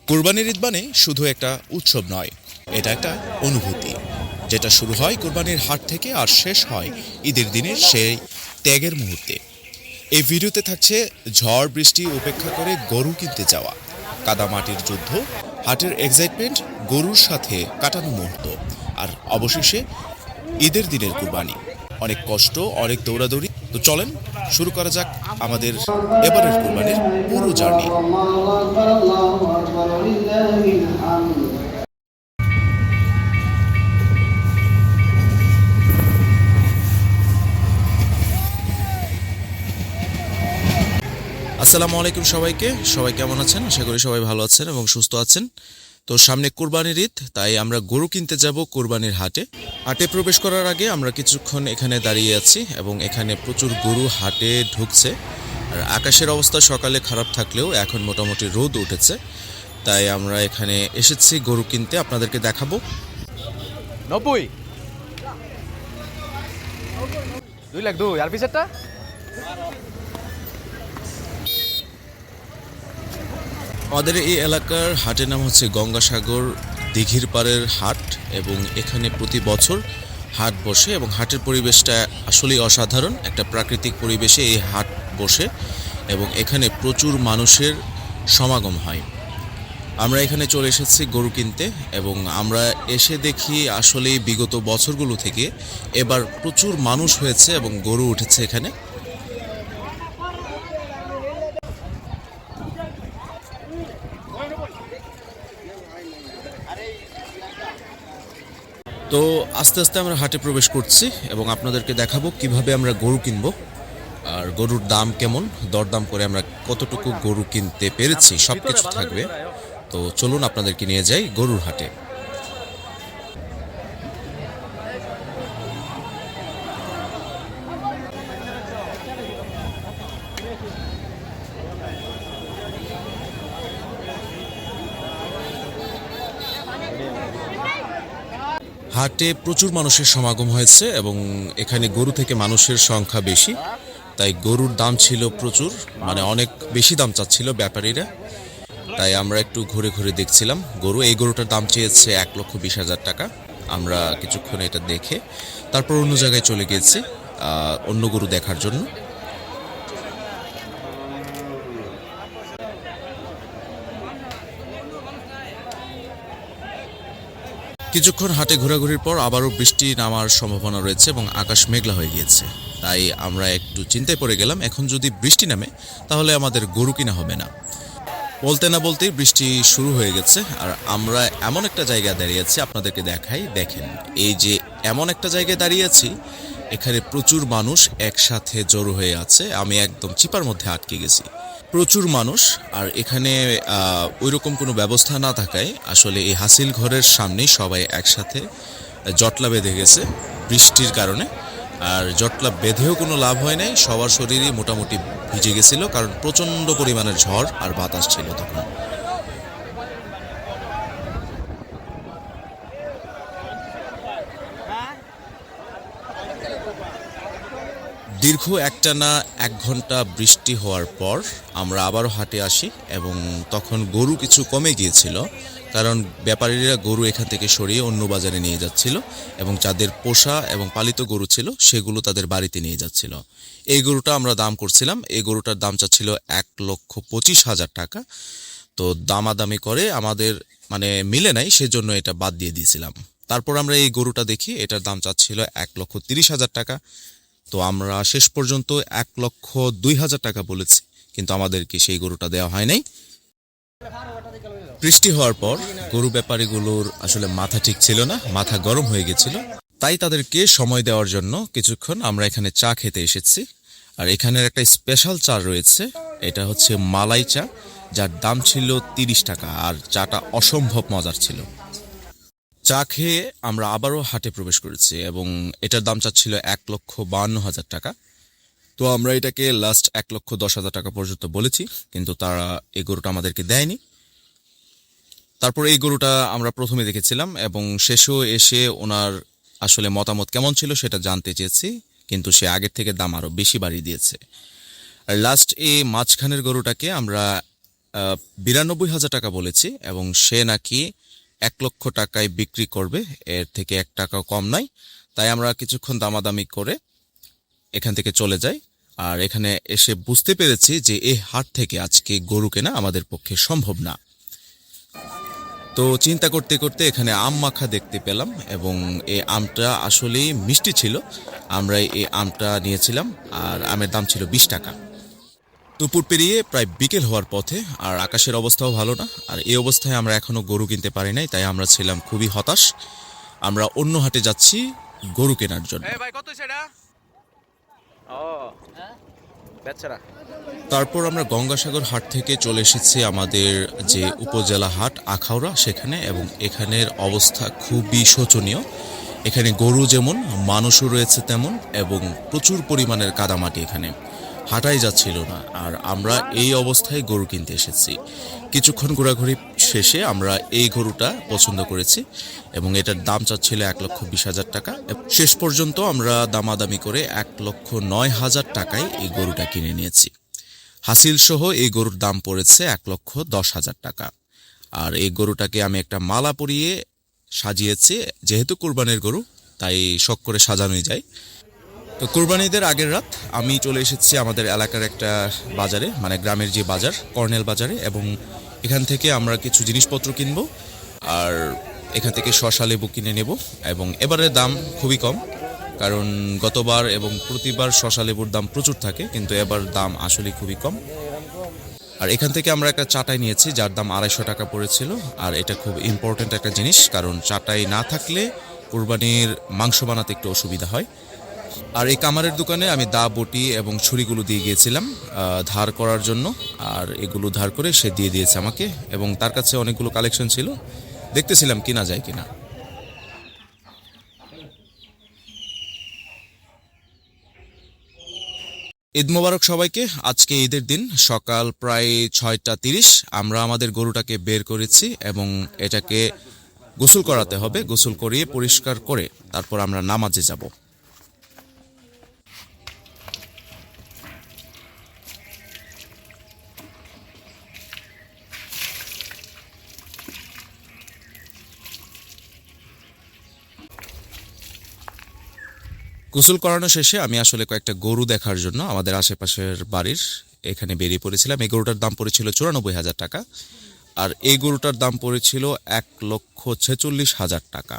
কুরবানির ঈদ মানে শুধু একটা উৎসব নয়, এটা একটা অনুভূতি যেটা শুরু হয় কুরবানির হাট থেকে আর শেষ হয় ঈদের দিনের সেই ত্যাগের মুহূর্তে। এই ভিডিওতে থাকছে ঝড় বৃষ্টি উপেক্ষা করে গরু কিনতে যাওয়া, কাদামাটির যুদ্ধ, হাটের এক্সাইটমেন্ট, গরুর সাথে কাটানো মুহূর্ত, আর অবশেষে ঈদের দিনের কুরবানি। অনেক কষ্ট, অনেক দৌড়াদৌড়ি। তো চলেন শুরু করা যাক আমাদের এবারের কুরবানির পুরো জার্নি। আসসালামু আলাইকুম সবাইকে। সবাই কেমন আছেন? আশা করি সবাই ভালো আছেন এবং সুস্থ আছেন। তো সামনে কুরবানির ঈদ, তাই আমরা গরু কিনতে যাব কুরবানির হাটে। হাটে প্রবেশ করার আগে আমরা কিছুক্ষণ এখানে দাঁড়িয়ে আছি এবং এখানে প্রচুর গরু হাটে ঢুকছে। আর আকাশের অবস্থা সকালে খারাপ থাকলেও এখন মোটামুটি রোদ উঠেছে, তাই আমরা এখানে এসেছি গরু কিনতে, আপনাদেরকে দেখাবো। 90 2,02,000 আর পিছেরটা আমাদের এই এলাকার হাটের নাম হচ্ছে গঙ্গাসাগর দিঘির পাড়ের হাট এবং এখানে প্রতি বছর হাট বসে এবং হাটের পরিবেশটা আসলেই অসাধারণ। একটা প্রাকৃতিক পরিবেশে এই হাট বসে এবং এখানে প্রচুর মানুষের সমাগম হয়। আমরা এখানে চলে এসেছি গরু কিনতে এবং আমরা এসে দেখি আসলেই বিগত বছরগুলো থেকে এবার প্রচুর মানুষ হয়েছে এবং গরু উঠেছে এখানে। তো আস্তে আস্তে আমরা হাটে প্রবেশ করছি এবং আপনাদেরকে দেখাবো কিভাবে আমরা গরু কিনবো আর গরুর দাম কেমন, দরদাম করে আমরা কতটুকু গরু কিনতে পেরেছি সবকিছু থাকবে। তো চলুন আপনাদেরকে নিয়ে যাই গরুর হাটে। হাটে প্রচুর মানুষের সমাগম হয়েছে এবং এখানে গরু থেকে মানুষের সংখ্যা বেশি, তাই গরুর দাম ছিল প্রচুর, মানে অনেক বেশি দাম চাচ্ছিল ব্যাপারীরা। তাই আমরা একটু ঘুরে ঘুরে দেখছিলাম গরু। এই গরুটার দাম চেয়েছে 1,20,000 টাকা। আমরা কিছুক্ষণ এটা দেখে তারপর অন্য জায়গায় চলে গেছি অন্য গরু দেখার জন্য। কিছুক্ষণ হাটে ঘোরাঘুরির পর আবারও বৃষ্টি নামার সম্ভাবনা রয়েছে এবং আকাশ মেঘলা হয়ে গিয়েছে, তাই আমরা একটু চিন্তায় পড়ে গেলাম। এখন যদি বৃষ্টি নামে তাহলে আমাদের গরু কিনা হবে না। বলতে না বলতেই বৃষ্টি শুরু হয়ে গেছে আর আমরা এমন একটা জায়গায় দাঁড়িয়ে আছি, আপনাদেরকে দেখাই। দেখেন, এই যে এমন একটা জায়গায় দাঁড়িয়ে আছি, এখানে প্রচুর মানুষ একসাথে জড়ো হয়ে আছে। আমি একদম চিপার মধ্যে আটকে গেছি, প্রচুর মানুষ। আর এখানে ওইরকম কোনো ব্যবস্থা না থাকায় আসলে এই হাসিল ঘরের সামনেই সবাই একসাথে জটলা বেঁধে গেছে বৃষ্টির কারণে। আর জটলা বেঁধেও কোনো লাভ হয় নাই, সবার শরীরই মোটামুটি ভিজে গেছিল, কারণ প্রচণ্ড পরিমাণের ঝড় আর বাতাস ছিল তখন। দীর্ঘ একটানা 1 ঘন্টা বৃষ্টি হওয়ার পর আমরা আবারও হাটে আসি এবং তখন গরু কিছু কমে গিয়েছিল, কারণ ব্যাপারীরা গরু এখান থেকে সরিয়ে অন্য বাজারে নিয়ে যাচ্ছিল এবং যাদের পোষা এবং পালিত গরু ছিল সেগুলো তাদের বাড়িতে নিয়ে যাচ্ছিল। এই গরুটা আমরা দাম করছিলাম, এই গরুটার দাম চাচ্ছিল 1,25,000 টাকা। তো দামাদামি করে আমাদের মানে মিলে নাই, সেজন্য এটা বাদ দিয়ে দিয়েছিলাম। তারপর আমরা এই গরুটা দেখি, এটার দাম চাচ্ছিল 1,30,000 টাকা। তো আমরা শেষ পর্যন্ত 1,02,000 টাকা বলেছি, কিন্তু আমাদেরকে সেই গরুটা দেওয়া হয় নাই। বৃষ্টি হওয়ার পর গরু ব্যাপারীগুলোর আসলে মাথা ঠিক ছিল না, মাথা গরম হয়ে গেছিল, তাই তাদেরকে সময় দেওয়ার জন্য কিছুক্ষণ আমরা এখানে চা খেতে এসেছি। আর এখানের একটা স্পেশাল চা রয়েছে, এটা হচ্ছে মালাই চা, যার দাম ছিল 30 টাকা আর চাটা অসম্ভব মজার ছিল। চা খেয়ে আমরা আবারও হাটে প্রবেশ করেছি এবং এটার দাম চাচ্ছিল 1,52,000 টাকা। তো আমরা এটাকে লাস্ট 1,10,000 টাকা পর্যন্ত বলেছি, কিন্তু তারা এই গরুটা আমাদেরকে দেয়নি। তারপর এই গরুটা আমরা প্রথমে দেখেছিলাম এবং শেষেও এসে ওনার আসলে মতামত কেমন ছিল সেটা জানতে চেয়েছি, কিন্তু সে আগের থেকে দাম আরও বেশি বাড়িয়ে দিয়েছে। আর লাস্ট এই মাঝখানের গরুটাকে আমরা 92,000 টাকা বলেছি এবং সে নাকি 1,00,000 টাকায় বিক্রি করবে, এর থেকে 1 টাকাও কম নাই। তাই আমরা কিছুক্ষণ দামাদামি করে এখান থেকে চলে যাই। আর এখানে এসে বুঝতে পেরেছি যে এই হাট থেকে আজকে গরু কেনা আমাদের পক্ষে সম্ভব না। তো চিন্তা করতে করতে এখানে আম মাখা দেখতে পেলাম এবং এই আমটা আসলেই মিষ্টি ছিল। আমরা এই আমটা নিয়েছিলাম আর আমের দাম ছিল 20 টাকা। দুপুর পেরিয়ে প্রায় বিকেল হওয়ার পথে, আর আকাশের অবস্থাও ভালো না। আর এই অবস্থায় আমরা এখনো গরু কিনতে পারি নাই, তাই আমরা ছিলাম খুবই হতাশ। আমরা অন্য হাটে যাচ্ছি গরু কেনার জন্য। ভাই কত সেটা? ও বেচারা। তারপর আমরা গঙ্গাসাগর হাট থেকে চলে এসেছি আমাদের যে উপজেলা হাট আখাউড়া সেখানে, এবং এখানের অবস্থা খুবই শোচনীয়। এখানে গরু যেমন, মানুষও রয়েছে তেমন, এবং প্রচুর পরিমাণের কাদামাটি, এখানে হাঁটাই যাচ্ছিল না। আর আমরা এই অবস্থায় গরু কিনতে এসেছি। কিছুক্ষণ ঘোরাঘুরি শেষে আমরা এই গরুটা পছন্দ করেছি এবং এটার দাম চাচ্ছিল 1,20,000 টাকা। শেষ পর্যন্ত আমরা দামাদামি করে 1,09,000 টাকায় এই গরুটা কিনে নিয়েছি। হাসিল সহ এই গরুর দাম পড়েছে 1,10,000 টাকা। আর এই গরুটাকে আমি একটা মালা পরিয়ে সাজিয়েছি। যেহেতু কুরবানির গরু, তাই শখ করে সাজানোই যায়। তো কুরবানিদের আগের রাত আমি চলে এসেছি আমাদের এলাকার একটা বাজারে, মানে গ্রামের যে বাজার, কর্নেল বাজারে, এবং এখান থেকে আমরা কিছু জিনিসপত্র কিনব। আর এখান থেকে শসা লেবু কিনে নেব। এবং এবারের দাম খুবই কম, কারণ গতবার এবং প্রতিবার শসা লেবুর দাম প্রচুর থাকে, কিন্তু এবার দাম আসলে খুবই কম। আর এখান থেকে আমরা একটা চাটাই নিয়েছি, যার দাম 250 টাকা পড়েছিল। আর এটা খুব ইম্পর্ট্যান্ট একটা জিনিস, কারণ চাটাই না থাকলে কুরবানির মাংস বানাতে একটু অসুবিধা হয়। আর এই কামারের দোকানে আমি দা, বটি এবং ছুরিগুলো দিয়ে গিয়েছিলাম ধার করার জন্য। আর এগুলো ধার করে সে দিয়ে দিয়েছে আমাকে, এবং তার কাছে অনেকগুলো কালেকশন ছিল, দেখতেছিলাম কিনা যায় কিনা। ঈদ মোবারক সবাইকে। আজকে ঈদের দিন, সকাল প্রায় 6:30 আমরা আমাদের গরুটাকে বের করেছি এবং এটাকে গোসল করাতে হবে। গোসল করিয়ে পরিষ্কার করে তারপর আমরা নামাজে যাব। গোসল করানো শেষে আমি আসলে কয়েকটা গরু দেখার জন্য আমাদের আশেপাশের বাড়ির এখানে বেরিয়ে পড়েছিলাম। এই গরুটার দাম পড়েছিল 94,000 টাকা, আর এই গরুটার দাম পড়েছিল 1,46,000 টাকা।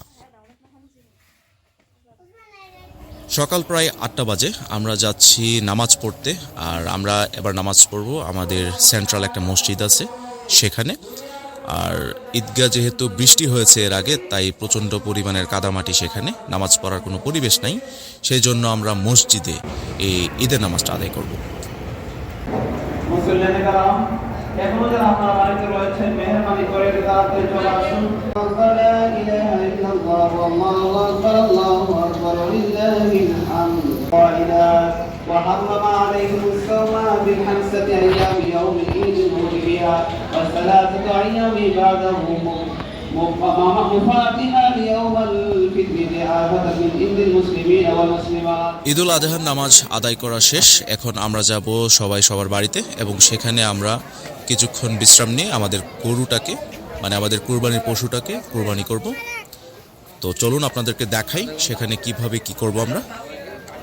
সকাল প্রায় 8টা বাজে, আমরা যাচ্ছি নামাজ পড়তে। আর আমরা এবার নামাজ পড়ব আমাদের সেন্ট্রাল একটা মসজিদ আছে সেখানে। আর ঈদগাহ যেহেতু বৃষ্টি হয়েছে এর আগে, তাই প্রচণ্ড পরিমাণের কাদামাটি, সেখানে নামাজ পড়ার কোনো পরিবেশ নাই। সেই জন্য আমরা মসজিদে এই ঈদের নামাজটা আদায় করব। এখনো যারা আপনারা বাড়িতে রয়েছেন, মেহরবানি করে তাড়াতাড়ি চলে আসুন। লা ইলাহা ইল্লাল্লাহ আল্লাহু আকবার আল্লাহু আকবার লিল্লাহিল হামদ। ওয়া হাররামা আলাইহিমুস সাওমা বিল হামসাতি আইয়ামি ইয়াউমিল ঈদিল উদহিয়া ওয়া সালাসাতু আইয়ামি বা'দাহু মুফাতিহা লিয়াউমিল ফিতরি লিআফাতি মিন ঈদিল মুসলিমিন ওয়াল মুসলিমাত। ঈদুল আজহার নামাজ আদায় করা শেষ। এখন আমরা যাব সবাই সবার বাড়িতে, এবং সেখানে আমরা কিছুক্ষণ বিশ্রাম নিয়ে আমাদের গরুটাকে, মানে আমাদের কুরবানির পশুটাকে কুরবানি করব। তো চলুন আপনাদেরকে দেখাই সেখানে কিভাবে কি করব আমরা।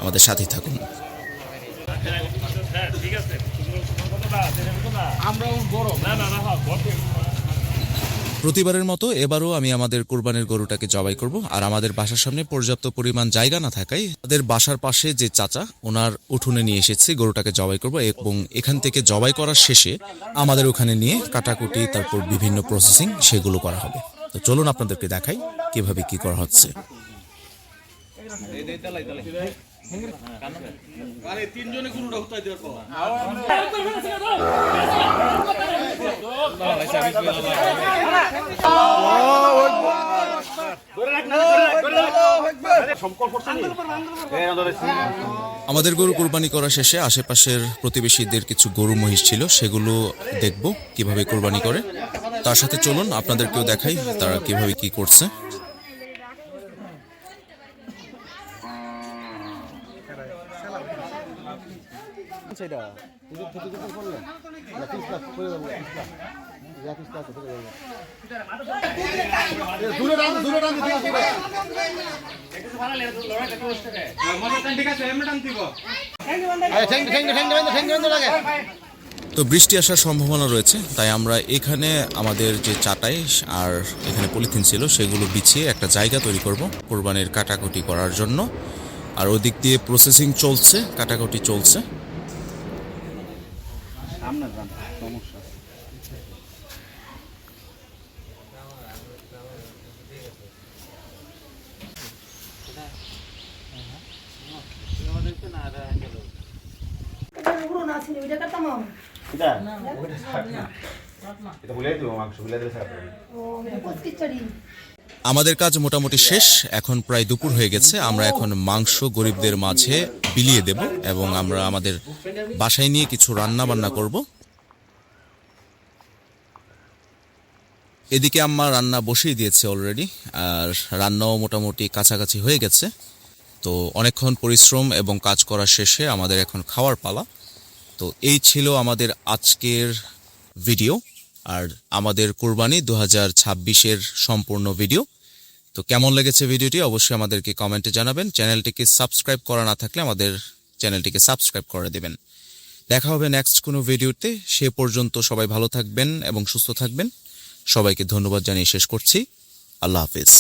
আমাদের সাথেই থাকুন। প্রতিবারের মতো এবারও আমি আমাদের কুরবানির গরুটাকে জবাই করব। আর আমাদের বাসার সামনে পর্যাপ্ত পরিমাণ জায়গা না থাকায় আমাদের বাসার পাশে যে চাচা, ওনার উঠোনে নিয়ে এসেছি গরুটাকে জবাই করব। এবং এখান থেকে জবাই করার শেষে আমাদের ওখানে নিয়ে কাটাকুটি, তারপর বিভিন্ন প্রসেসিং সেগুলো করা হবে। তো চলুন আপনাদেরকে দেখাই কিভাবে কি করা হচ্ছে। আমাদের গরু কুরবানি করা শেষে আশেপাশের প্রতিবেশীদের কিছু গরু মহিষ ছিল, সেগুলো দেখব কিভাবে কুরবানি করে। তার সাথে চলুন আপনাদেরকেও দেখাই তারা কিভাবে কি করছে। সেটা তো বৃষ্টি আসার সম্ভাবনা রয়েছে, তাই আমরা এখানে আমাদের যে চাটাই আর এখানে পলিথিন ছিল সেগুলো বিছিয়ে একটা জায়গা তৈরি করব কোরবানির কাটাকুটি করার জন্য। আর ওদিক দিয়ে প্রসেসিং চলছে, কাটাকুটি চলছে। আমাদের কাজ মোটামুটি শেষ, এখন প্রায় দুপুর হয়ে গেছে। আমরা এখন মাংস গরিবদের মাঝে বিলিয়ে দেব এবং আমরা আমাদের বাসায় নিয়ে কিছু রান্না বান্না করব। এদিকে আম্মা রান্না বসিয়ে দিয়েছে অলরেডি, আর রান্নাও মোটামুটি কাছাকাছি হয়ে গেছে। তো অনেকক্ষণ পরিশ্রম এবং কাজ করা শেষে আমাদের এখন খাওয়ার পালা। তো এই ছিল আমাদের আজকের ভিডিও আর আমাদের কুরবানি 2026-এর সম্পূর্ণ ভিডিও। তো কেমন লেগেছে ভিডিওটি অবশ্যই আমাদেরকে কমেন্টে জানাবেন। চ্যানেলটিকে সাবস্ক্রাইব করা না থাকলে আমাদের চ্যানেলটিকে সাবস্ক্রাইব করে দেবেন। দেখা হবে নেক্সট কোনো ভিডিওতে। সে পর্যন্ত সবাই ভালো থাকবেন এবং সুস্থ থাকবেন। সবাইকে ধন্যবাদ জানিয়ে শেষ করছি। আল্লাহ হাফিজ।